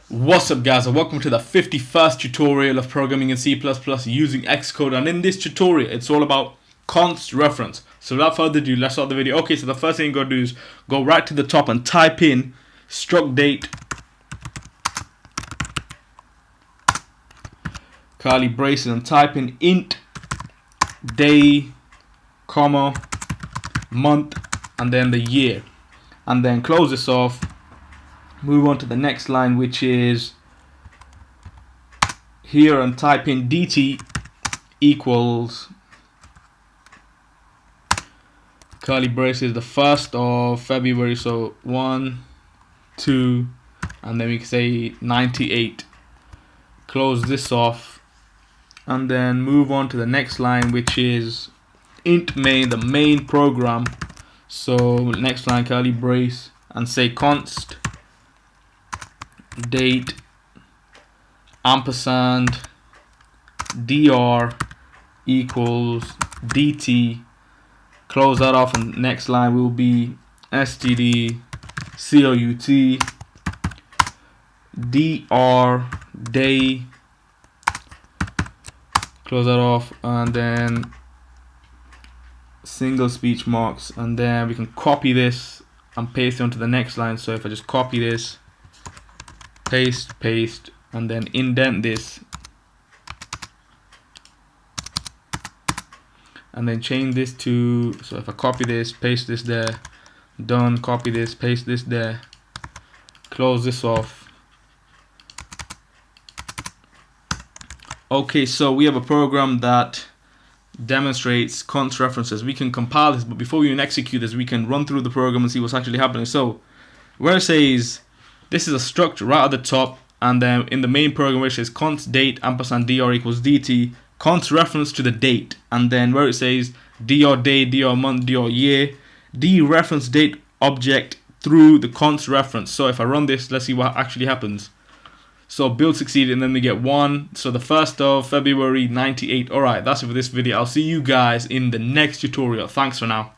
What's up guys, and welcome to the 51st tutorial of programming in C++ using Xcode. And in this tutorial it's all about const reference. So without further ado, let's start the video. Okay, so the first thing you gotta do is go right to the top and type in struct date curly braces and type in int day comma month and then the year, and then close this off. Move on to the next line, which is here, and type in dt equals curly braces the 1st of February, so 1 2 and then we can say 98. Close this off and then move on to the next line, which is int main, the main program. So next line curly brace and say const date ampersand dr equals dt. Close that off, and next line will be std cout dr day. Close that off, and then single speech marks, and then we can copy this and paste it onto the next line. So if I just copy this, paste, and then indent this, and then change this to, so if I copy this, paste this there, done, copy this, paste this there, close this off. Okay, so we have a program that demonstrates const references. We can compile this, but before we even execute this, we can run through the program and see what's actually happening. So where it says this is a struct right at the top, and then in the main program where it says const date ampersand dr equals dt, const reference to the date, and then where it says dr day, dr month, dr year, dereference date object through the const reference. So if I run this, let's see what actually happens. So build succeeded, and then we get 1, so the 1st of February 98. Alright, that's it for this video. I'll see you guys in the next tutorial. Thanks for now.